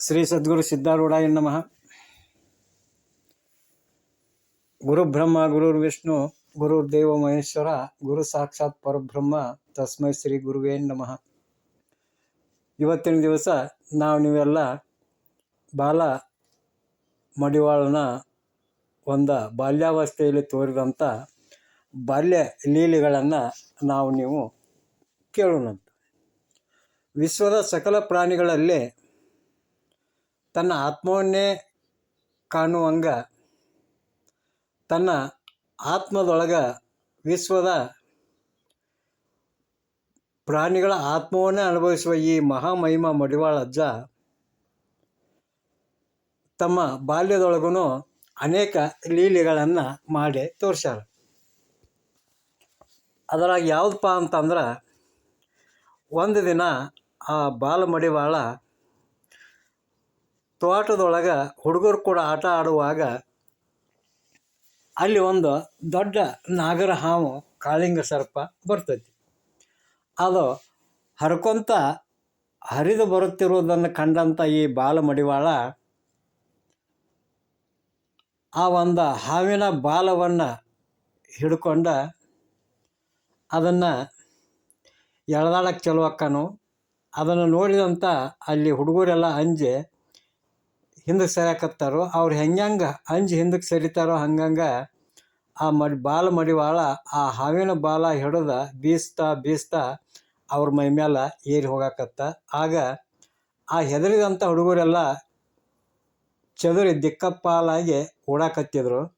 ಶ್ರೀ ಸದ್ಗುರು ಸಿದ್ಧಾರೂಢಾಯ ನಮಃ. ಗುರುಬ್ರಹ್ಮ ಗುರುರ್ವಿಷ್ಣು ಗುರುರ್ದೇವ ಮಹೇಶ್ವರ ಗುರು ಸಾಕ್ಷಾತ್ ಪರಬ್ರಹ್ಮ ತಸ್ಮೈ ಶ್ರೀ ಗುರುವೇ ನಮಃ. ಇವತ್ತಿನ ದಿವಸ ನೀವೆಲ್ಲ ಬಾಲ ಮಡಿವಾಳನ ಒಂದು ಬಾಲ್ಯಾವಸ್ಥೆಯಲ್ಲಿ ತೋರಿದಂಥ ಬಾಲ್ಯ ಲೀಲೆಗಳನ್ನು ನೀವು ಕೇಳೋಣಂತ. ವಿಶ್ವದ ಸಕಲ ಪ್ರಾಣಿಗಳಲ್ಲಿ ತನ್ನ ಆತ್ಮವನ್ನೇ ಕಾಣುವಂಗ ತನ್ನ ಆತ್ಮದೊಳಗ ವಿಶ್ವದ ಪ್ರಾಣಿಗಳ ಆತ್ಮವನ್ನೇ ಅನುಭವಿಸುವ ಈ ಮಹಾಮಹಿಮ ಮಡಿವಾಳ ಅಜ್ಜ ತಮ್ಮ ಬಾಲ್ಯದೊಳಗೂ ಅನೇಕ ಲೀಲೆಗಳನ್ನು ಮಾಡಿ ತೋರಿಸ್ಯಾರ. ಅದರಾಗ ಯಾವುದಪ್ಪ ಅಂತಂದ್ರೆ, ಒಂದು ದಿನ ಆ ಬಾಲ ಮಡಿವಾಳ ತೋಟದೊಳಗೆ ಹುಡುಗರು ಕೂಡ ಆಟ ಆಡುವಾಗ ಅಲ್ಲಿ ಒಂದು ದೊಡ್ಡ ನಾಗರ ಹಾವು ಕಾಳಿಂಗ ಸರ್ಪ ಬರ್ತೈತಿ. ಅದು ಹರ್ಕೊಂತ ಹರಿದು ಬರುತ್ತಿರುವುದನ್ನು ಕಂಡಂಥ ಈ ಬಾಲ ಮಡಿವಾಳ ಆ ಒಂದು ಹಾವಿನ ಬಾಲವನ್ನು ಹಿಡ್ಕೊಂಡ ಅದನ್ನು ಎಳೆದಾಡಕ್ಕೆ ಚಲುವಕ್ಕನು. ಅದನ್ನು ನೋಡಿದಂಥ ಅಲ್ಲಿ ಹುಡುಗರೆಲ್ಲ ಅಂಜಿ ಹಿಂದಕ್ಕೆ ಸರಿಯಾಕತ್ತಾರೋ. ಅವ್ರು ಹೆಂಗೆ ಅಂಜಿ ಹಿಂದಕ್ಕೆ ಸರಿತಾರೋ ಹಂಗಂಗೆ ಆ ಬಾಲ ಮಡಿವಾಳ ಆ ಹಾವಿನ ಬಾಲ ಹಿಡಿದ ಬೀಸ್ತಾ ಅವ್ರ ಮೈ ಮೇಲೆ ಏರಿ ಹೋಗಾಕತ್ತ. ಆಗ ಆ ಹೆದರಿದಂಥ ಹುಡುಗರೆಲ್ಲ ಚದುರಿ ದಿಕ್ಕಪ್ಪಾಲಾಗಿ ಓಡಾಕತ್ತಿದ್ರು.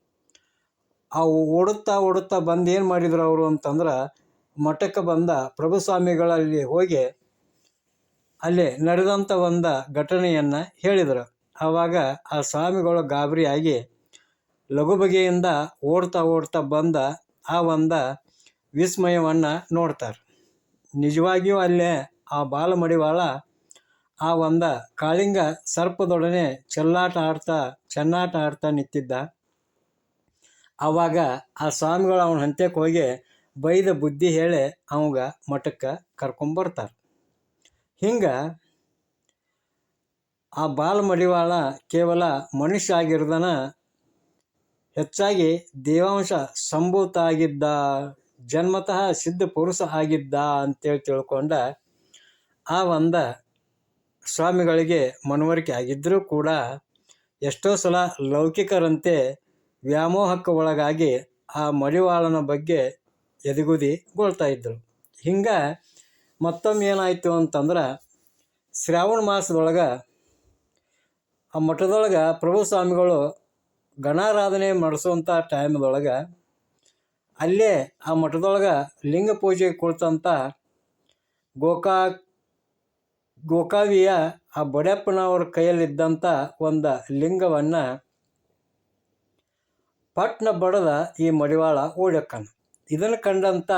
ಅವು ಓಡುತ್ತಾ ಬಂದು ಏನು ಮಾಡಿದ್ರು ಅವರು ಅಂತಂದ್ರೆ, ಮಠಕ್ಕೆ ಬಂದ ಪ್ರಭು ಸ್ವಾಮಿಗಳಲ್ಲಿ ಹೋಗಿ ಅಲ್ಲಿ ನಡೆದಂಥ ಒಂದು ಘಟನೆಯನ್ನು ಹೇಳಿದರು. ಆವಾಗ ಆ ಸ್ವಾಮಿಗಳು ಗಾಬರಿಯಾಗಿ ಲಘು ಬಗೆಯಿಂದ ಓಡ್ತಾ ಬಂದ ಆ ಒಂದು ವಿಸ್ಮಯವನ್ನು ನೋಡ್ತಾರೆ. ನಿಜವಾಗಿಯೂ ಅಲ್ಲೇ ಆ ಬಾಲ ಮಡಿವಾಳ ಆ ಒಂದು ಕಾಳಿಂಗ ಸರ್ಪದೊಡನೆ ಚೆನ್ನಾಟ ಆಡ್ತಾ ನಿಂತಿದ್ದ. ಆವಾಗ ಆ ಸ್ವಾಮಿಗಳು ಅವನ ಹಂತಕ್ಕೆ ಹೋಗಿ ಬೈದ ಬುದ್ಧಿ ಹೇಳಿ ಅವಾಗ ಮಠಕ್ಕೆ ಕರ್ಕೊಂಬರ್ತಾರೆ. ಹಿಂಗೆ ಆ ಬಾಲ ಮಡಿವಾಳ ಕೇವಲ ಮನುಷ್ಯ ಆಗಿರ್ದನ ಹೆಚ್ಚಾಗಿ ದೇವಾಂಶ ಸಂಭೂತ ಆಗಿದ್ದ, ಜನ್ಮತಃ ಸಿದ್ಧ ಪುರುಷ ಆಗಿದ್ದ ಅಂತೇಳಿ ತಿಳ್ಕೊಂಡ ಆ ಒಂದು ಸ್ವಾಮಿಗಳಿಗೆ ಮನವರಿಕೆ ಆಗಿದ್ದರೂ ಕೂಡ ಎಷ್ಟೋ ಸಲ ಲೌಕಿಕರಂತೆ ವ್ಯಾಮೋಹಕ್ಕೆ ಒಳಗಾಗಿ ಆ ಮಡಿವಾಳನ ಬಗ್ಗೆ ಎದೆಗುದಿಗೊಳ್ತಾ ಇದ್ದರು. ಹಿಂಗೆ ಮತ್ತೊಮ್ಮೆ ಏನಾಯಿತು ಅಂತಂದ್ರೆ, ಶ್ರಾವಣ ಮಾಸದೊಳಗೆ ಆ ಮಠದೊಳಗೆ ಪ್ರಭು ಸ್ವಾಮಿಗಳು ಗಣಾರಾಧನೆ ಮಾಡಿಸುವಂಥ ಟೈಮ್ದೊಳಗೆ ಅಲ್ಲೇ ಆ ಮಠದೊಳಗೆ ಲಿಂಗ ಪೂಜೆಗೆ ಕುಳಿತಂಥ ಗೋಕಾವಿಯ ಆ ಬಡ್ಯಪ್ಪನವ್ರ ಕೈಯಲ್ಲಿದ್ದಂಥ ಒಂದು ಲಿಂಗವನ್ನು ಪಟ್ನ ಬಡದ ಈ ಮಡಿವಾಳ ಓಡ್ಯಕ್ಕನ. ಇದನ್ನು ಕಂಡಂಥ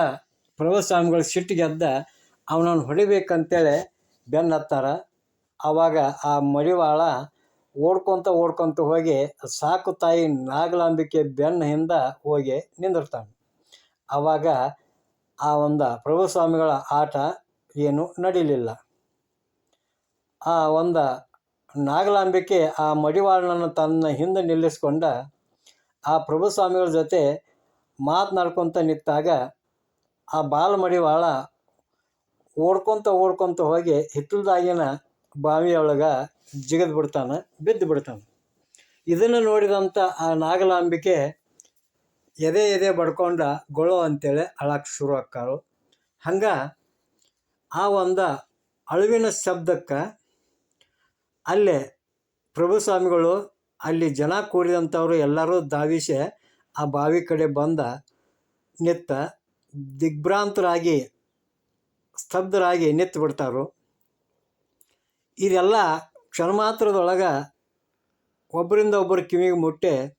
ಪ್ರಭು ಸ್ವಾಮಿಗಳು ಸಿಟ್ಟಿಗೆದ್ದ ಅವನನ್ನು ಹೊಡಿಬೇಕಂತೇಳಿ ಬೆನ್ನತ್ತಾರ. ಆವಾಗ ಆ ಮಡಿವಾಳ ಓಡ್ಕೊತ ಹೋಗಿ ಸಾಕು ತಾಯಿ ನಾಗಲಾಂಬಿಕೆ ಬೆನ್ನ ಹಿಂದೆ ಹೋಗಿ ನಿಂದಿರ್ತಾನೆ. ಆವಾಗ ಆ ಒಂದು ಪ್ರಭು ಸ್ವಾಮಿಗಳ ಆಟ ಏನು ನಡೀಲಿಲ್ಲ. ಆ ಒಂದು ನಾಗಲಾಂಬಿಕೆ ಆ ಮಡಿವಾಳನನ್ನು ತನ್ನ ಹಿಂದೆ ನಿಲ್ಲಿಸ್ಕೊಂಡ ಆ ಪ್ರಭು ಸ್ವಾಮಿಗಳ ಜೊತೆ ಮಾತನಾಡ್ಕೊತ ನಿಂತಾಗ ಆ ಬಾಲ ಮಡಿವಾಳ ಓಡ್ಕೊತ ಹೋಗಿ ಹಿತ್ತಲದಾಗಿನ ಬಾವಿಯೊಳಗೆ ಬಿದ್ದು ಬಿಡ್ತಾನೆ. ಇದನ್ನು ನೋಡಿದಂಥ ಆ ನಾಗಲಾಂಬಿಕೆ ಎದೆ ಬಡ್ಕೊಂಡ ಗೊಳೋ ಅಂತೇಳಿ ಅಳಕ್ಕೆ ಶುರು ಆಕ್ಕಾಳು. ಹಂಗೆ ಆ ಒಂದು ಅಳುವಿನ ಶಬ್ದಕ್ಕೆ ಅಲ್ಲೇ ಪ್ರಭು ಸ್ವಾಮಿಗಳು ಅಲ್ಲಿ ಜನ ಕೂಡಿದಂಥವ್ರು ಎಲ್ಲರೂ ಧಾವಿಸಿ ಆ ಬಾವಿ ಕಡೆ ಬಂದ ನಿಂತ ದಿಗ್ಭ್ರಾಂತರಾಗಿ ಸ್ತಬ್ಧರಾಗಿ ನಿಂತು ಬಿಡ್ತಾರು. ಇದೆಲ್ಲ ಕ್ಷಣ ಮಾತ್ರದೊಳಗೆ ಒಬ್ಬರಿಂದ ಒಬ್ಬರು ಕಿವಿಗೆ ಮುಟ್ಟಿ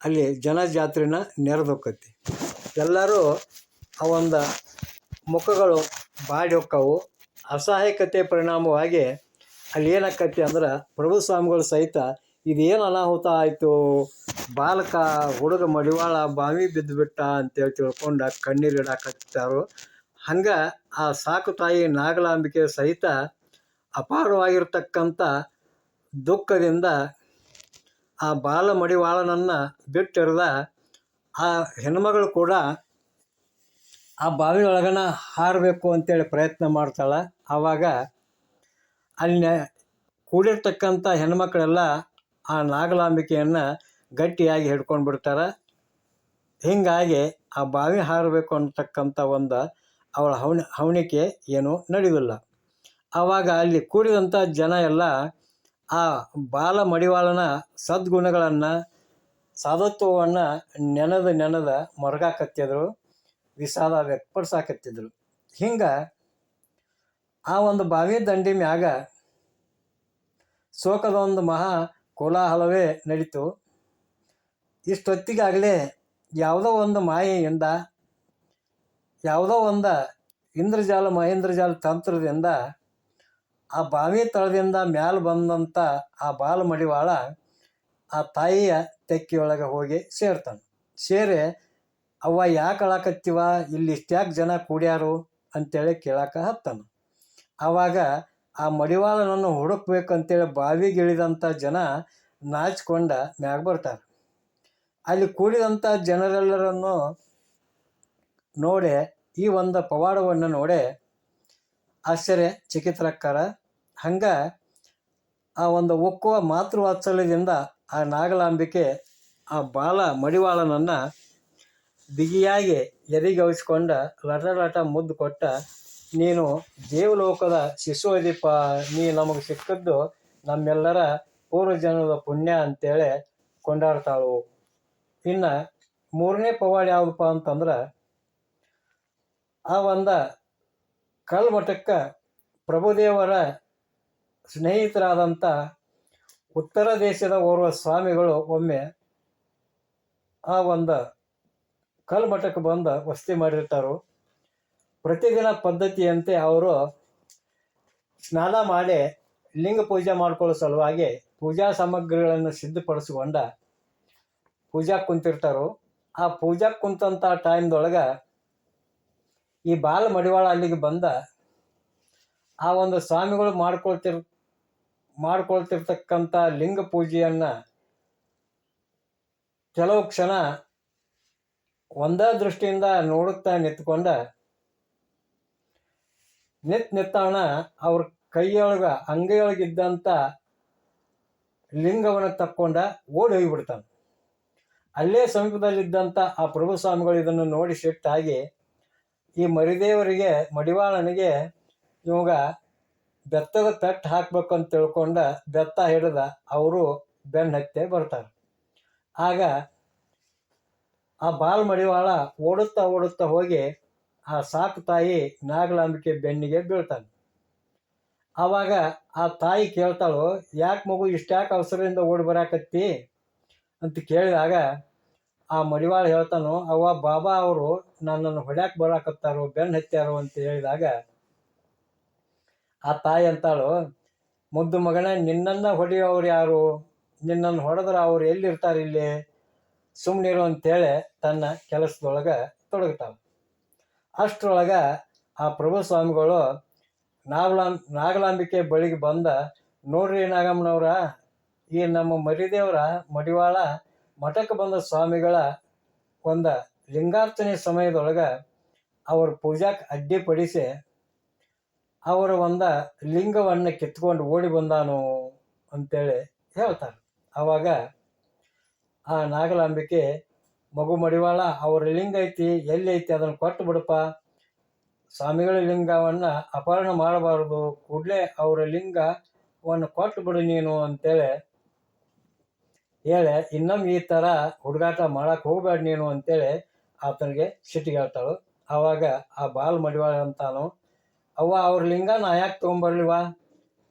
ಅಲ್ಲಿ ಜನಜಾತ್ರೆನ ನೆರೆದೊಕ್ಕತಿ. ಎಲ್ಲರೂ ಆ ಒಂದು ಮುಖಗಳು ಬಾಡಿ ಹೊಕ್ಕವು. ಅಸಹಾಯಕತೆ ಪರಿಣಾಮವಾಗಿ ಅಲ್ಲಿ ಏನಾಕತಿ ಅಂದ್ರೆ, ಪ್ರಭು ಸ್ವಾಮಿಗಳು ಸಹಿತ ಇದೇನು ಅನಾಹುತ ಆಯಿತು, ಬಾಲಕ ಹುಡುಗ ಮಡಿವಾಳ ಬಾವಿ ಬಿದ್ದುಬಿಟ್ಟ ಅಂತೇಳಿ ತಿಳ್ಕೊಂಡು ಕಣ್ಣೀರಿಡಾಕತ್ತಾರು. ಹಂಗೆ ಆ ಸಾಕು ತಾಯಿ ನಾಗಲಾಂಬಿಕೆ ಸಹಿತ ಅಪಾರವಾಗಿರ್ತಕ್ಕಂಥ ದುಃಖದಿಂದ ಆ ಬಾಲ ಮಡಿವಾಳನನ್ನು ಬಿಟ್ಟಿರದ ಆ ಹೆಣ್ಮಗಳು ಕೂಡ ಆ ಬಾವಿ ಒಳಗನ ಹಾರಬೇಕು ಅಂತೇಳಿ ಪ್ರಯತ್ನ ಮಾಡ್ತಾಳೆ. ಆವಾಗ ಅಲ್ಲಿ ಕೂಡಿರ್ತಕ್ಕಂಥ ಹೆಣ್ಮಕ್ಳೆಲ್ಲ ಆ ನಾಗಲಾಂಬಿಕೆಯನ್ನು ಗಟ್ಟಿಯಾಗಿ ಹಿಡ್ಕೊಂಡು ಬಿಡ್ತಾರೆ. ಹೀಗಾಗಿ ಆ ಬಾವಿ ಹಾರಬೇಕು ಅನ್ನತಕ್ಕಂಥ ಒಂದು ಅವಳ ಹವಣಿಕೆ ಏನೂ ನಡೆಯೋದಿಲ್ಲ. ಆವಾಗ ಅಲ್ಲಿ ಕೂಡಿದಂಥ ಜನ ಎಲ್ಲ ಆ ಬಾಲ ಮಡಿವಾಳನ ಸದ್ಗುಣಗಳನ್ನು ಸಾಧುತ್ವವನ್ನು ನೆನೆದ ಮರಗಾಕತ್ತಿದ್ರು, ವಿಷಾದ ವ್ಯಕ್ತಪಡಿಸಾಕತ್ತಿದ್ರು. ಹಿಂಗೆ ಆ ಒಂದು ಬಾವಿ ದಂಡಿ ಮ್ಯಾಗ ಶೋಕದ ಒಂದು ಮಹಾ ಕೋಲಾಹಲವೇ ನಡೀತು. ಇಷ್ಟೊತ್ತಿಗಾಗಲೇ ಯಾವುದೋ ಒಂದು ಮಾಯೆಯಿಂದ, ಯಾವುದೋ ಒಂದು ಇಂದ್ರಜಾಲ ಮಹೇಂದ್ರಜಾಲ ತಂತ್ರದಿಂದ ಆ ಬಾವಿ ತಳದಿಂದ ಮ್ಯಾಲೆ ಬಂದಂಥ ಆ ಬಾಲ ಮಡಿವಾಳ ಆ ತಾಯಿಯ ತೆಕ್ಕಿಯೊಳಗೆ ಹೋಗಿ ಸೇರ್ತಾನೆ. ಸೇರಿ ಅವ್ವ ಯಾಕೆ ಅಳಕತ್ತೀವ, ಇಲ್ಲಿ ಇಷ್ಟ್ಯಾಕೆ ಜನ ಕೂಡ್ಯಾರು ಅಂತೇಳಿ ಕೇಳಕ್ಕೆ ಹತ್ತಾನ. ಆವಾಗ ಆ ಮಡಿವಾಳನನ್ನು ಹುಡುಕ್ಬೇಕಂತೇಳಿ ಬಾವಿಗೆ ಇಳಿದಂಥ ಜನ ನಾಚಿಕೊಂಡ ಮ್ಯಾಗ ಬರ್ತಾರೆ. ಅಲ್ಲಿ ಕೂಡಿದಂಥ ಜನರೆಲ್ಲರನ್ನು ನೋಡಿ, ಈ ಒಂದು ಪವಾಡವನ್ನು ನೋಡಿ ಆಶ್ಚರ್ಯ ಚಕಿತರಕ್ಕಾರ. ಹಂಗೆ ಆ ಒಂದು ಒಕ್ಕುವ ಮಾತೃವಾತ್ಸಲ್ಯದಿಂದ ಆ ನಾಗಲಾಂಬಿಕೆ ಆ ಬಾಲ ಮಡಿವಾಳನನ್ನು ಬಿಗಿಯಾಗಿ ಎದೆಗವಿಸ್ಕೊಂಡ ಲಟ ಮುದ್ದು ಕೊಟ್ಟ, ನೀನು ದೇವಲೋಕದ ಶಿಶುವದೀಪ, ನೀ ನಮಗೆ ಸಿಕ್ಕದ್ದು ನಮ್ಮೆಲ್ಲರ ಪೂರ್ವಜನ್ಮದ ಪುಣ್ಯ ಅಂತೇಳಿ ಕೊಂಡಾಡ್ತಾಳು. ಇನ್ನು ಮೂರನೇ ಪವಾಡ ಯಾವುದಪ್ಪ ಅಂತಂದ್ರೆ, ಆ ಒಂದು ಕಲ್ಮಠಕ್ಕೆ ಪ್ರಭುದೇವರ ಸ್ನೇಹಿತರಾದಂಥ ಉತ್ತರ ದೇಶದ ಓರ್ವ ಸ್ವಾಮಿಗಳು ಒಮ್ಮೆ ಆ ಒಂದು ಕಲ್ಮಠಕ್ಕೆ ಬಂದು ವಸತಿ ಮಾಡಿರ್ತಾರೋ. ಪ್ರತಿದಿನ ಪದ್ಧತಿಯಂತೆ ಅವರು ಸ್ನಾನ ಮಾಡಿ ಲಿಂಗ ಪೂಜೆ ಮಾಡ್ಕೊಳ್ಳೋ ಸಲುವಾಗಿ ಪೂಜಾ ಸಾಮಗ್ರಿಗಳನ್ನು ಸಿದ್ಧಪಡಿಸ್ಕೊಂಡ ಪೂಜಾಕ್ಕೆ ಕುಂತಿರ್ತಾರೋ. ಆ ಪೂಜಾಕ್ಕೆ ಕುಂತಂಥ ಟೈಮ್ದೊಳಗೆ ಈ ಬಾಲ ಮಡಿವಾಳ ಅಲ್ಲಿಗೆ ಬಂದ ಆ ಒಂದು ಸ್ವಾಮಿಗಳು ಮಾಡ್ಕೊಳ್ತಿರ್ತಕ್ಕಂಥ ಲಿಂಗ ಪೂಜೆಯನ್ನು ಕೆಲವು ಕ್ಷಣ ಒಂದೇ ದೃಷ್ಟಿಯಿಂದ ನೋಡುತ್ತಾ ನಿಂತ್ಕೊಂಡ ನಿತ್ತಾಣ ಅವ್ರ ಕೈಯೊಳಗೆ ಅಂಗೈಯೊಳಗಿದ್ದಂಥ ಲಿಂಗವನ್ನು ತಕ್ಕೊಂಡ ಓಡಿ ಹೋಗಿಬಿಡ್ತಾನೆ. ಅಲ್ಲೇ ಸಮೀಪದಲ್ಲಿದ್ದಂಥ ಆ ಪ್ರಭು ಸ್ವಾಮಿಗಳು ಇದನ್ನು ನೋಡಿ ಸಿಟ್ಟಾಗಿ ಈ ಮರಿದೇವರಿಗೆ ಮಡಿವಾಳನಿಗೆ ಇವಾಗ ಬೆತ್ತದ ಪೆಟ್ಟು ಹಾಕ್ಬೇಕು ಅಂತ ತಿಳ್ಕೊಂಡ ಬೆತ್ತ ಹಿಡಿದ ಅವರು ಬೆನ್ನ ಹತ್ತೆ ಬರ್ತಾರೆ. ಆಗ ಆ ಬಾಲ ಮಡಿವಾಳ ಓಡುತ್ತಾ ಹೋಗಿ ಆ ಸಾಕು ತಾಯಿ ನಾಗಲಾಂಬಿಕೆ ಬೆನ್ನಿಗೆ ಬೀಳ್ತಾನೆ. ಆವಾಗ ಆ ತಾಯಿ ಕೇಳ್ತಾಳು, ಯಾಕೆ ಮಗು ಇಷ್ಟ್ಯಾಕೆ ಅವಸರದಿಂದ ಓಡಿ ಬರಾಕತ್ತಿ ಅಂತ ಕೇಳಿದಾಗ ಆ ಮಡಿವಾಳ ಹೇಳ್ತಾನು, ಅವ್ವ ಬಾಬಾ ಅವರು ನನ್ನನ್ನು ಹೊಡ್ಯಾಕೆ ಬರಾಕತ್ತಾರೋ, ಬೆನ್ನು ಹತ್ಯಾರೋ ಅಂತ ಹೇಳಿದಾಗ ಆ ತಾಯಿ ಅಂತಾಳು, ಮುದ್ದು ಮಗನ, ನಿನ್ನನ್ನು ಹೊಡೆಯೋರು ಯಾರು, ನಿನ್ನನ್ನು ಹೊಡೆದ್ರೆ ಅವ್ರು ಎಲ್ಲಿರ್ತಾರೆ ಇಲ್ಲಿ, ಸುಮ್ಮನಿರು ಅಂತೇಳಿ ತನ್ನ ಕೆಲಸದೊಳಗೆ ತೊಡಗ್ತಾಳೆ. ಅಷ್ಟರೊಳಗೆ ಆ ಪ್ರಭು ಸ್ವಾಮಿಗಳು ನಾಗಲಾಂಬಿಕೆ ಬಳಿಗೆ ಬಂದ, ನೋಡ್ರಿ ನಾಗಮ್ಮನವ್ರ, ಈ ನಮ್ಮ ಮರಿದೇವರ ಮಡಿವಾಳ ಮಠಕ್ಕೆ ಬಂದ ಸ್ವಾಮಿಗಳ ಒಂದು ಲಿಂಗಾರ್ಚನೆ ಸಮಯದೊಳಗೆ ಅವ್ರ ಪೂಜಾಕ್ಕೆ ಅಡ್ಡಿಪಡಿಸಿ ಅವರ ಒಂದು ಲಿಂಗವನ್ನು ಕಿತ್ಕೊಂಡು ಓಡಿ ಬಂದಾನು ಅಂತೇಳಿ ಹೇಳ್ತಾರೆ. ಆವಾಗ ಆ ನಾಗಲಾಂಬಿಕೆ, ಮಗು ಮಡಿವಾಳ, ಅವ್ರ ಲಿಂಗ ಐತಿ, ಎಲ್ಲಿ ಐತಿ ಅದನ್ನು ಕೊಟ್ಟು ಬಿಡಪ್ಪ, ಸ್ವಾಮಿಗಳ ಲಿಂಗವನ್ನು ಅಪಹರಣ ಮಾಡಬಾರ್ದು, ಕೂಡಲೇ ಅವರ ಲಿಂಗವನ್ನು ಕೊಟ್ಟು ಬಿಡು ನೀನು ಅಂತೇಳಿ ಹೇಳಿ, ಇನ್ನೊಮ್ಮೆ ಈ ಥರ ಹುಡುಗಾಟ ಮಾಡಕ್ಕೆ ಹೋಗ್ಬೇಡ ನೀನು ಅಂತೇಳಿ ಆತನಿಗೆ ಸಿಟ್ಟಿಗೆ ಹೇಳ್ತಾಳು. ಆವಾಗ ಆ ಬಾಲ ಮಡಿವಾಳ ಅಂತಾನು, ಅವ್ವ ಅವ್ರ ಲಿಂಗ ನಾ ಯಾಕೆ ತೊಗೊಂಬರ್ಲಿವ,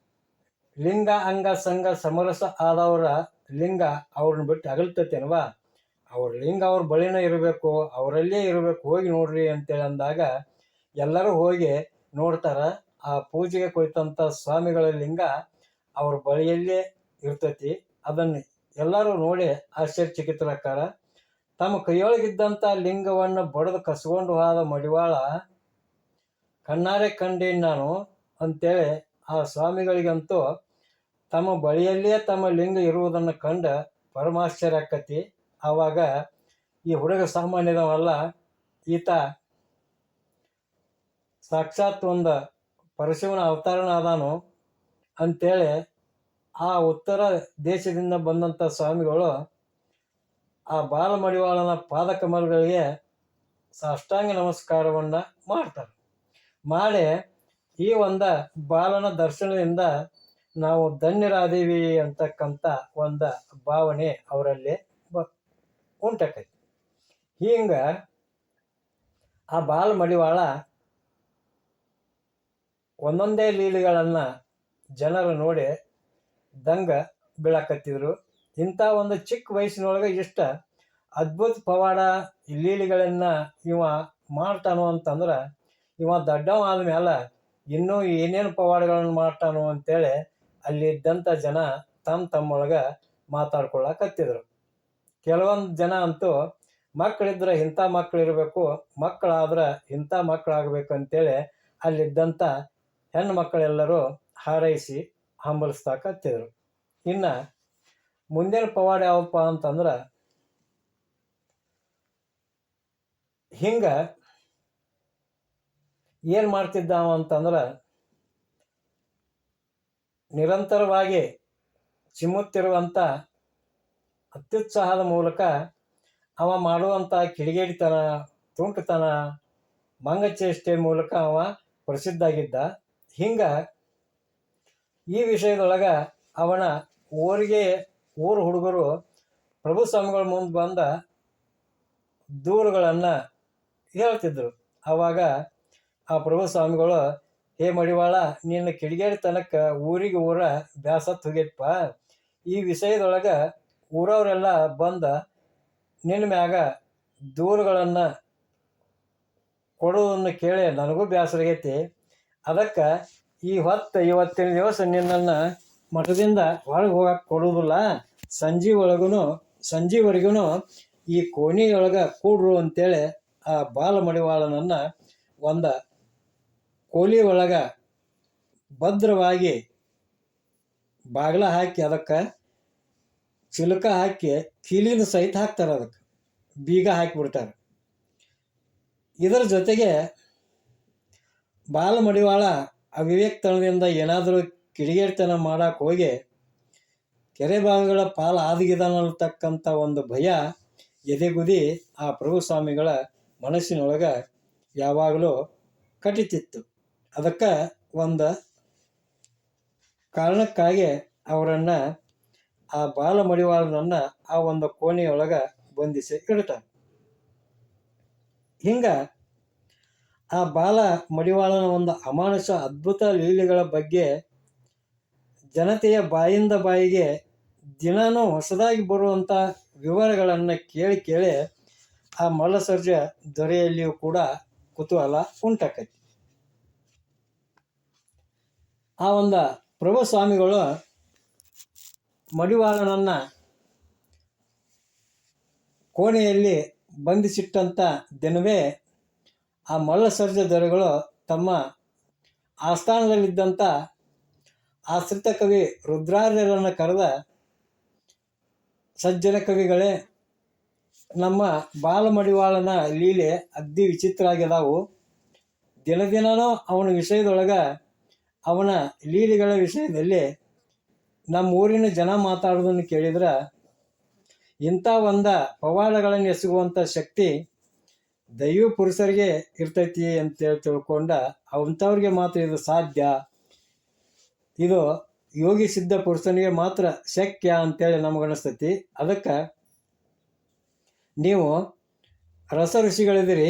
ಲಿಂಗ ಅಂಗ ಸಂಗ ಸಮರಸ ಆದವರ ಲಿಂಗ ಅವ್ರನ್ನ ಬಿಟ್ಟು ಅಗಲ್ತತೇನವ, ಅವ್ರ ಲಿಂಗ ಅವ್ರ ಬಳಿನೇ ಇರಬೇಕು, ಅವರಲ್ಲೇ ಇರಬೇಕು, ಹೋಗಿ ನೋಡ್ರಿ ಅಂತೇಳಿ ಅಂದಾಗ ಎಲ್ಲರೂ ಹೋಗಿ ನೋಡ್ತಾರ. ಆ ಪೂಜೆಗೆ ಕುಳಿತಂಥ ಸ್ವಾಮಿಗಳ ಲಿಂಗ ಅವ್ರ ಬಳಿಯಲ್ಲೇ ಇರ್ತೈತಿ. ಅದನ್ನು ಎಲ್ಲರೂ ನೋಡಿ ಆಶ್ಚರ್ಯಚಕಿತರಾಕಾರ. ತಮ್ಮ ಕೈಯೊಳಗಿದ್ದಂಥ ಲಿಂಗವನ್ನು ಬಡಿದು ಕಸ್ಕೊಂಡು ಹೋದ ಮಡಿವಾಳ, ಕಣ್ಣಾರೆ ಕಂಡೇನು ನಾನು ಅಂತೇಳಿ ಆ ಸ್ವಾಮಿಗಳಿಗಂತೂ ತಮ್ಮ ಬಳಿಯಲ್ಲಿಯೇ ತಮ್ಮ ಲಿಂಗ ಇರುವುದನ್ನು ಕಂಡ ಪರಮಾಶ್ಚರ್ಯ ಆಕತಿ. ಆವಾಗ ಈ ಹುಡುಗ ಸಾಮಾನ್ಯದವಲ್ಲ, ಈತ ಸಾಕ್ಷಾತ್ ಒಂದು ಪರಶಿವನ ಅವತಾರನಾದಾನು ಅಂತೇಳಿ ಆ ಉತ್ತರ ದೇಶದಿಂದ ಬಂದಂಥ ಸ್ವಾಮಿಗಳು ಆ ಬಾಲಮಡಿವಾಳನ ಪಾದಕಮಲಗಳಿಗೆ ಸಾಷ್ಟಾಂಗ ನಮಸ್ಕಾರವನ್ನು ಮಾಡ್ತಾರೆ. ಮಾಡಿ ಈ ಒಂದು ಬಾಲನ ದರ್ಶನದಿಂದ ನಾವು ಧನ್ಯರಾದೀವಿ ಅಂತಕ್ಕಂಥ ಒಂದು ಭಾವನೆ ಅವರಲ್ಲಿ ಉಂಟಾಕೈತಿ. ಹಿಂಗೆ ಆ ಬಾಲಮಡಿವಾಳ ಒಂದೊಂದೇ ಲೀಲೆಗಳನ್ನು ಜನರು ನೋಡಿ ದಂಗ ಬೀಳಕತ್ತಿದ್ರು. ಇಂಥ ಒಂದು ಚಿಕ್ಕ ವಯಸ್ಸಿನೊಳಗೆ ಇಷ್ಟ ಅದ್ಭುತ ಪವಾಡ ಲೀಲೆಗಳನ್ನು ಇವ ಮಾಡ್ತಾನೋ ಅಂತಂದ್ರೆ, ಇವ ದೊಡ್ಡವ ಆದ್ಮೇಲೆ ಇನ್ನೂ ಏನೇನು ಪವಾಡಗಳನ್ನು ಮಾಡ್ತಾನೋ ಅಂತೇಳಿ ಅಲ್ಲಿದ್ದಂಥ ಜನ ತಮ್ಮೊಳಗೆ ಮಾತಾಡ್ಕೊಳ್ಳಕತ್ತಿದ್ರು. ಕೆಲವೊಂದು ಜನ ಅಂತೂ ಮಕ್ಕಳಿದ್ರೆ ಇಂಥ ಮಕ್ಕಳು ಇರಬೇಕು, ಮಕ್ಕಳಾದ್ರೆ ಇಂಥ ಮಕ್ಕಳಾಗಬೇಕು ಅಂತೇಳಿ ಅಲ್ಲಿದ್ದಂಥ ಹೆಣ್ಣು ಮಕ್ಕಳೆಲ್ಲರೂ ಹಾರೈಸಿ ಹಂಬಲಿಸ್ತಾಕತ್ತಿದ್ರು. ಇನ್ನು ಮುಂದಿನ ಪವಾಡ ಯಾವಪ್ಪ ಅಂತಂದ್ರೆ, ಹಿಂಗೆ ಏನು ಮಾಡ್ತಿದ್ದಾವ ಅಂತಂದ್ರೆ, ನಿರಂತರವಾಗಿ ಚಿಮ್ಮುತ್ತಿರುವಂಥ ಅತ್ಯುತ್ಸಾಹದ ಮೂಲಕ ಅವ ಮಾಡುವಂಥ ಕಿಡಿಗೇಡಿತನ, ತುಂಟತನ, ಮಂಗಚೇಷ್ಟೆ ಮೂಲಕ ಅವ ಪ್ರಸಿದ್ಧ ಆಗಿದ್ದ. ಹಿಂಗೆ ಈ ವಿಷಯದೊಳಗೆ ಅವನ ಊರು ಹುಡುಗರು ಪ್ರಭು ಸ್ವಾಮಿಗಳ ಮುಂದೆ ಬಂದ ದೂರುಗಳನ್ನು ಹೇಳ್ತಿದ್ರು. ಆವಾಗ ಆ ಪ್ರಭು ಸ್ವಾಮಿಗಳು, ಹೇ ಮಡಿವಾಳ, ನಿನ್ನ ಕಿಡಿಗೇಡಿತನಕ್ಕೆ ಊರಿಗೆ ಬ್ಯಾಸತ್ತು ಹೋಗೈತಪ್ಪ. ಈ ವಿಷಯದೊಳಗೆ ಊರವರೆಲ್ಲ ಬಂದ ನಿನ್ನ ಮ್ಯಾಗ ದೂರುಗಳನ್ನು ಕೊಡುವುದನ್ನು ಕೇಳಿ ನನಗೂ ಬೇಸರ ಆಗೈತಿ. ಅದಕ್ಕೆ ಇವತ್ತಿನ ದಿವಸ ನಿನ್ನನ್ನು ಮಠದಿಂದ ಹೊರಗೆ ಹೋಗಕ್ಕೆ ಕೊಡುವುದಿಲ್ಲ, ಸಂಜೆವರೆಗೂ ಈ ಕೋಣೆಯೊಳಗೆ ಕೂಡ್ರು ಅಂತೇಳಿ ಆ ಬಾಲಮಡಿವಾಳನನ್ನು ಒಂದು ಕೋಲಿ ಒಳಗೆ ಭದ್ರವಾಗಿ ಬಾಗಿಲ ಹಾಕಿ ಅದಕ್ಕೆ ಚಿಲಕ ಹಾಕಿ ಕೀಲಿನ ಸಹಿತ ಹಾಕ್ತಾರೆ, ಅದಕ್ಕೆ ಬೀಗ ಹಾಕಿಬಿಡ್ತಾರೆ. ಇದರ ಜೊತೆಗೆ ಬಾಲಮಡಿವಾಳ ಅವಿವೇಕತನದಿಂದ ಏನಾದರೂ ಕಿಡಿಗೇಡಿತನ ಮಾಡಕ್ಕೆ ಹೋಗಿ ಕೆರೆ ಭಾಗಗಳ ಪಾಲು ಆದಗಿದನಲ್ತಕ್ಕಂಥ ಒಂದು ಭಯ ಎದೆಗುದಿ ಆ ಪ್ರಭು ಸ್ವಾಮಿಗಳ ಮನಸ್ಸಿನೊಳಗೆ ಯಾವಾಗಲೂ ಕಟ್ಟಿತಿತ್ತು. ಅದಕ್ಕೆ ಒಂದು ಕಾರಣಕ್ಕಾಗಿ ಅವರನ್ನು, ಆ ಬಾಲಮಡಿವಾಳನನ್ನು ಆ ಒಂದು ಕೋಣೆಯೊಳಗೆ ಬಂಧಿಸಿ ಇಡ್ತಾರೆ. ಹಿಂಗೆ ಆ ಬಾಲಮಡಿವಾಳನ ಒಂದು ಅಮಾನುಷ ಅದ್ಭುತ ಲೀಲೆಗಳ ಬಗ್ಗೆ ಜನತೆಯ ಬಾಯಿಂದ ಬಾಯಿಗೆ ದಿನಾನೂ ಹೊಸದಾಗಿ ಬರುವಂಥ ವಿವರಗಳನ್ನು ಕೇಳಿ ಆ ಮಲ್ಲಸರ್ಜ ದೊರೆಯಲ್ಲಿಯೂ ಕೂಡ ಕುತೂಹಲ ಉಂಟಾಕೈತಿ. ಆ ಒಂದು ಪ್ರಭು ಸ್ವಾಮಿಗಳು ಮಡಿವಾಳನನ್ನು ಕೋಣೆಯಲ್ಲಿ ಬಂಧಿಸಿಟ್ಟಂಥ ದಿನವೇ ಆ ಮಲ್ಲಸರ್ಜ ದೊರೆಗಳು ತಮ್ಮ ಆಸ್ಥಾನದಲ್ಲಿದ್ದಂಥ ಆಶ್ರಿತ ಕವಿ ರುದ್ರಾರ್ಯರನ್ನು ಕರೆದ, ಸಜ್ಜನ ಕವಿಗಳೇ, ನಮ್ಮ ಬಾಲಮಡಿವಾಳನ ಲೀಲೆ ಅಗ್ದಿ ವಿಚಿತ್ರ ಆಗಿದಾವು. ದಿನದಿನೂ ಅವನ ವಿಷಯದೊಳಗೆ, ಅವನ ಲೀಲೆಗಳ ವಿಷಯದಲ್ಲಿ ನಮ್ಮ ಊರಿನ ಜನ ಮಾತಾಡೋದನ್ನು ಕೇಳಿದ್ರೆ ಇಂಥ ಒಂದು ಪವಾಡಗಳನ್ನು ಎಸಗುವಂಥ ಶಕ್ತಿ ದೈವ ಪುರುಷರಿಗೆ ಇರ್ತೈತಿ ಅಂತೇಳಿ ತಿಳ್ಕೊಂಡ, ಅಂಥವ್ರಿಗೆ ಮಾತ್ರ ಇದು ಸಾಧ್ಯ, ಇದು ಯೋಗಿ ಸಿದ್ಧ ಪುರುಷನಿಗೆ ಮಾತ್ರ ಶಕ್ಯ ಅಂತೇಳಿ ನಮಗನಿಸ್ತೈತಿ. ಅದಕ್ಕೆ ನೀವು ರಸ ಋಷಿಗಳಿದ್ದೀರಿ,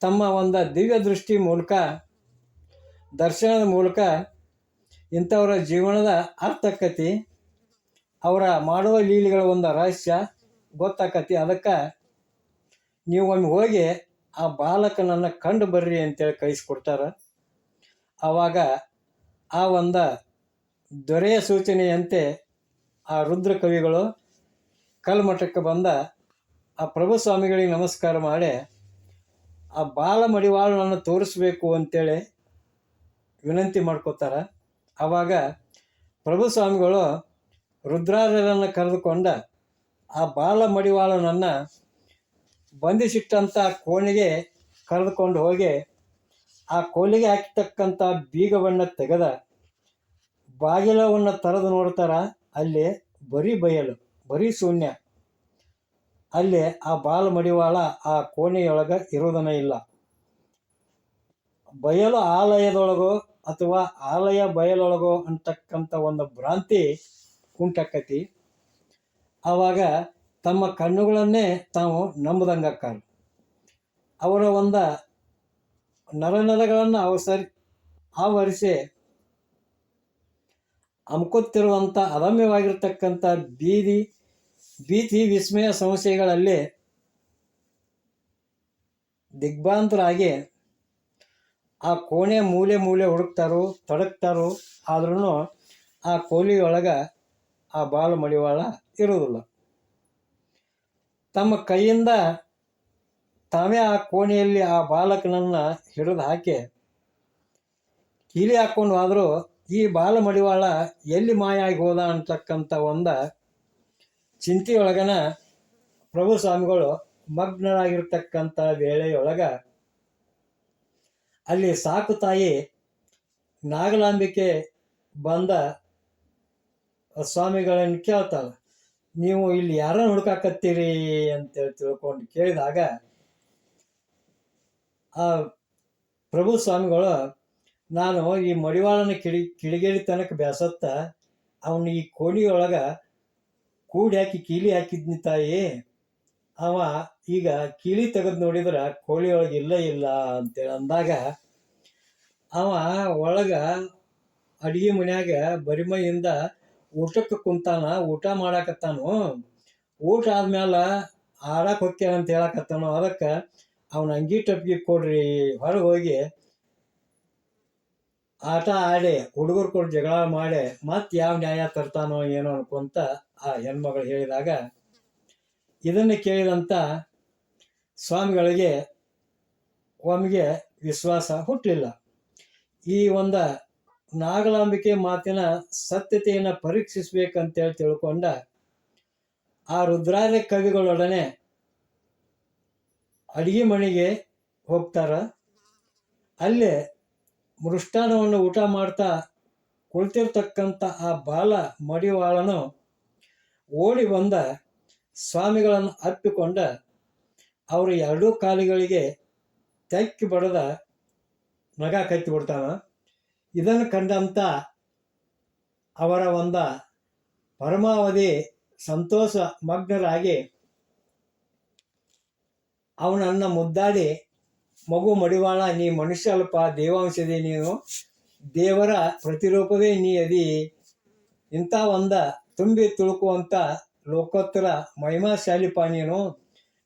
ತಮ್ಮ ಒಂದು ದಿವ್ಯ ದೃಷ್ಟಿ ಮೂಲಕ, ದರ್ಶನದ ಮೂಲಕ ಇಂಥವರ ಜೀವನದ ಅರ್ಥಾಕತಿ, ಅವರ ಮಾಡುವ ಲೀಲೆಗಳ ಒಂದು ರಹಸ್ಯ ಗೊತ್ತಾಕತಿ. ಅದಕ್ಕೆ ನೀವು ಒಮ್ಮೆ ಹೋಗಿ ಆ ಬಾಲಕನನ್ನು ಕಂಡು ಬರ್ರಿ ಅಂತೇಳಿ ಕಳಿಸ್ಕೊಡ್ತಾರೆ. ಆವಾಗ ಆ ಒಂದು ದೊರೆಯ ಸೂಚನೆಯಂತೆ ಆ ರುದ್ರ ಕವಿಗಳು ಕಲ್ಮಠಕ್ಕೆ ಬಂದ ಆ ಪ್ರಭು ಸ್ವಾಮಿಗಳಿಗೆ ನಮಸ್ಕಾರ ಮಾಡಿ ಆ ಬಾಲಮಡಿವಾಳನನ್ನು ತೋರಿಸ್ಬೇಕು ಅಂತೇಳಿ ವಿನಂತಿ ಮಾಡ್ಕೋತಾರೆ. ಆವಾಗ ಪ್ರಭು ಸ್ವಾಮಿಗಳು ರುದ್ರಾರ್ಯರನ್ನು ಕರೆದುಕೊಂಡ ಆ ಬಾಲ ಮಡಿವಾಳನನ್ನು ಬಂಧಿಸಿಟ್ಟಂಥ ಕೋಣೆಗೆ ಕರೆದುಕೊಂಡು ಹೋಗಿ ಆ ಕೋಲಿಗೆ ಹಾಕಿರ್ತಕ್ಕಂಥ ಬೀಗವನ್ನು ತೆಗೆದ ಬಾಗಿಲವನ್ನು ತೆರೆದು ನೋಡ್ತಾರ. ಅಲ್ಲಿ ಬರೀ ಬಯಲು, ಬರೀ ಶೂನ್ಯ. ಅಲ್ಲಿ ಆ ಬಾಲ ಮಡಿವಾಳ ಆ ಕೋಣೆಯೊಳಗೆ ಇರೋದನ್ನ ಇಲ್ಲ. ಬಯಲು ಆಲಯದೊಳಗೋ ಅಥವಾ ಆಲಯ ಬಯಲೊಳಗೋ ಅಂತಕ್ಕಂಥ ಒಂದು ಭ್ರಾಂತಿ ಉಂಟಾಕತಿ. ಆವಾಗ ತಮ್ಮ ಕಣ್ಣುಗಳನ್ನೇ ತಾವು ನಂಬದಂಗಾಕಾರ. ಅವರ ಒಂದು ನರನರಗಳನ್ನು ಆವರಿಸಿ ಅಮ್ಕುತ್ತಿರುವಂಥ ಅದಮ್ಯವಾಗಿರ್ತಕ್ಕಂಥ ಭೀತಿ ವಿಸ್ಮಯ ಸಮಸ್ಯೆಗಳಲ್ಲಿ ದಿಗ್ಭ್ರಾಂತರಾಗಿ ಆ ಕೋಣೆ ಮೂಲೆ ಹುಡುಕ್ತಾರೋ ತಡಕ್ತಾರೋ, ಆದ್ರೂ ಆ ಕೋಲಿಯೊಳಗೆ ಆ ಬಾಲ ಮಡಿವಾಳ ಇರುವುದಿಲ್ಲ. ತಮ್ಮ ಕೈಯಿಂದ ತಾವೇ ಆ ಕೋಣೆಯಲ್ಲಿ ಆ ಬಾಲಕನನ್ನು ಹಿಡಿದು ಹಾಕಿ ಕೀಲಿ ಹಾಕ್ಕೊಂಡು ಆದರೂ ಈ ಬಾಲ ಮಡಿವಾಳ ಎಲ್ಲಿ ಮಾಯ ಆಗಿ ಹೋದ ಅಂತಕ್ಕಂಥ ಒಂದು ಚಿಂತೆಯೊಳಗನ ಪ್ರಭು ಸ್ವಾಮಿಗಳು ಮಗ್ನರಾಗಿರ್ತಕ್ಕಂಥ ವೇಳೆಯೊಳಗೆ ಅಲ್ಲಿ ಸಾಕು ತಾಯಿ ನಾಗಲಾಂಬಿಕೆ ಬಂದ ಸ್ವಾಮಿಗಳನ್ನು ಕೇಳ್ತಾಳೆ, ನೀವು ಇಲ್ಲಿ ಯಾರನ್ನು ಹುಡುಕಾಕತ್ತೀರಿ ಅಂತೇಳಿ ತಿಳ್ಕೊಂಡು ಕೇಳಿದಾಗ ಆ ಪ್ರಭು ಸ್ವಾಮಿಗಳು, ನಾನು ಈ ಮಡಿವಾಳನ ಕಿಡಿಗೇಡಿ ತನಕ ಬ್ಯಾಸತ್ತ ಅವನು ಈ ಕೋಣಿಯೊಳಗೆ ಕೂಡಿ ಹಾಕಿ ಕೀಲಿ ಹಾಕಿದ್ನಿ ತಾಯಿ. ಅವ ಈಗ ಕೀಲಿ ತೆಗೆದು ನೋಡಿದ್ರೆ ಕೋಳಿಯೊಳಗೆ ಇಲ್ಲ ಅಂತೇಳಿ ಅಂದಾಗ ಅವ ಒಳಗೆ ಅಡುಗೆ ಮನ್ಯಾಗ ಬರಿಮೈಯಿಂದ ಊಟಕ್ಕೆ ಕುಂತಾನ, ಊಟ ಮಾಡಾಕತ್ತಾನು. ಊಟ ಆದ್ಮೇಲೆ ಆಡಕ್ಕೆ ಹೋಗ್ತೇನೆ ಅಂತ ಹೇಳಕತ್ತಾನು. ಅದಕ್ಕೆ ಅವನ ಅಂಗಿ ಟಪ್ಪಿಗೆ ಕೊಡ್ರಿ, ಹೊರಗೆ ಹೋಗಿ ಆಟ ಆಡಿ ಹುಡುಗರು ಕೊಟ್ಟು ಜಗಳ ಮಾಡಿ ಮತ್ತೆ ಯಾವ ನ್ಯಾಯ ತರ್ತಾನೋ ಏನೋ ಅನ್ಕೊಂತ ಆ ಹೆಣ್ಮಗಳು ಹೇಳಿದಾಗ ಇದನ್ನು ಕೇಳಿದಂಥ ಸ್ವಾಮಿಗಳಿಗೆ ಒಮ್ಮೆಗೆ ವಿಶ್ವಾಸ ಹುಟ್ಟಲಿಲ್ಲ. ಈ ಒಂದು ನಾಗಲಾಂಬಿಕೆ ಮಾತಿನ ಸತ್ಯತೆಯನ್ನು ಪರೀಕ್ಷಿಸ್ಬೇಕಂತೇಳಿ ತಿಳ್ಕೊಂಡ ಆ ರುದ್ರಾರ್ಯ ಕವಿಗಳೊಡನೆ ಅಡಿಗೆ ಮನೆಗೆ ಹೋಗ್ತಾರ. ಅಲ್ಲೇ ಮೃಷ್ಟಾನವನ್ನು ಊಟ ಮಾಡ್ತಾ ಕುಳಿತಿರ್ತಕ್ಕಂಥ ಆ ಬಾಲ ಮಡಿವಾಳನು ಓಡಿ ಬಂದ ಸ್ವಾಮಿಗಳನ್ನು ಅಪ್ಪಿಕೊಂಡ ಅವರ ಎರಡೂ ಕಾಲಿಗಳಿಗೆ ತೆಕ್ಕಿ ಬಡದ ನಗ ಕತ್ತಿ ಬಿಡ್ತಾನ. ಇದನ್ನು ಕಂಡಂಥ ಅವರ ಒಂದು ಪರಮಾವಧಿ ಸಂತೋಷ ಮಗ್ನರಾಗಿ ಅವನನ್ನು ಮುದ್ದಾಡಿ, ಮಗು ಮಡಿವಾಳ, ನೀ ಮನುಷ್ಯ ಅಲ್ಪ, ದೇವಾಂಶದಿ, ನೀನು ದೇವರ ಪ್ರತಿರೂಪವೇ ನೀ ಅದಿ, ಇಂಥ ಒಂದು ತುಂಬಿ ತುಳುಕುವಂಥ ಲೋಕೋತ್ತರ ಮಹಿಮಾಶಾಲಿಪ ನೀನು,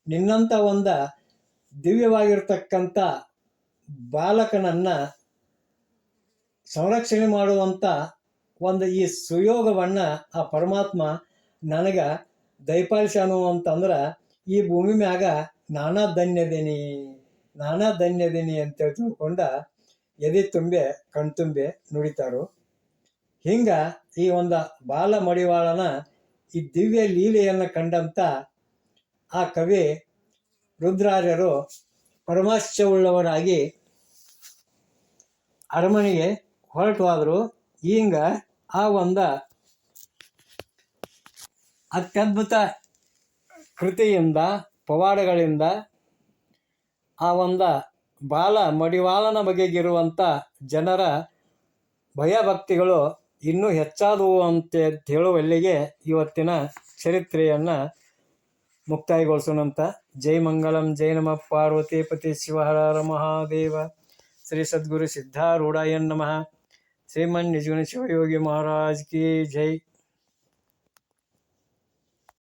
ನಿನ್ನಂಥ ಒಂದು ದಿವ್ಯವಾಗಿರ್ತಕ್ಕಂಥ ಬಾಲಕನನ್ನು ಸಂರಕ್ಷಣೆ ಮಾಡುವಂಥ ಒಂದು ಈ ಸುಯೋಗವನ್ನು ಆ ಪರಮಾತ್ಮ ನನಗೆ ದಯಪಾಲಿಸ್ಯಾನು ಅಂತಂದ್ರೆ ಈ ಭೂಮಿ ಮ್ಯಾಗ ನಾನಾ ಧನ್ಯದೀನಿ ಅಂತೇಳಿ ತಿಳ್ಕೊಂಡ ಎದೆ ತುಂಬೆ ಕಣ್ತುಂಬೆ ನುಡಿತಾರು. ಹಿಂಗೆ ಈ ಒಂದು ಬಾಲ ಮಡಿವಾಳನ ಈ ದಿವ್ಯ ಲೀಲೆಯನ್ನು ಕಂಡಂಥ ಆ ಕವಿ ರುದ್ರಾರ್ಯರು ಪರಮಾಶ್ಚವುಳ್ಳವರಾಗಿ ಅರಮನೆಗೆ ಹೊರಟು ಹೋದರು. ಹಿಂಗ ಆ ಒಂದು ಅತ್ಯದ್ಭುತ ಕೃತಿಯಿಂದ, ಪವಾಡಗಳಿಂದ ಆ ಒಂದು ಬಾಲ ಮಡಿವಾಳನ ಬಗೆಗಿರುವಂಥ ಜನರ ಭಯಭಕ್ತಿಗಳು ಇನ್ನೂ ಹೆಚ್ಚಾದವು ಅಂತ ಹೇಳುವಲ್ಲಿಗೆ ಇವತ್ತಿನ ಚರಿತ್ರೆಯನ್ನು ಮುಕ್ತಾಯಗೊಳಿಸೋಣಂತ. ಜೈ ಮಂಗಳಂ, ಜೈ ನಮಃ ಪಾರ್ವತೀಪತಿ ಶಿವಹರ ಮಹಾದೇವ. ಶ್ರೀ ಸದ್ಗುರು ಸಿದ್ಧಾರೂಢಾಯ ನಮಃ. ಶ್ರೀಮನ್ ನಿಜಗುಣ ಶಿವಯೋಗಿ ಮಹಾರಾಜ್ ಕಿ ಜೈ.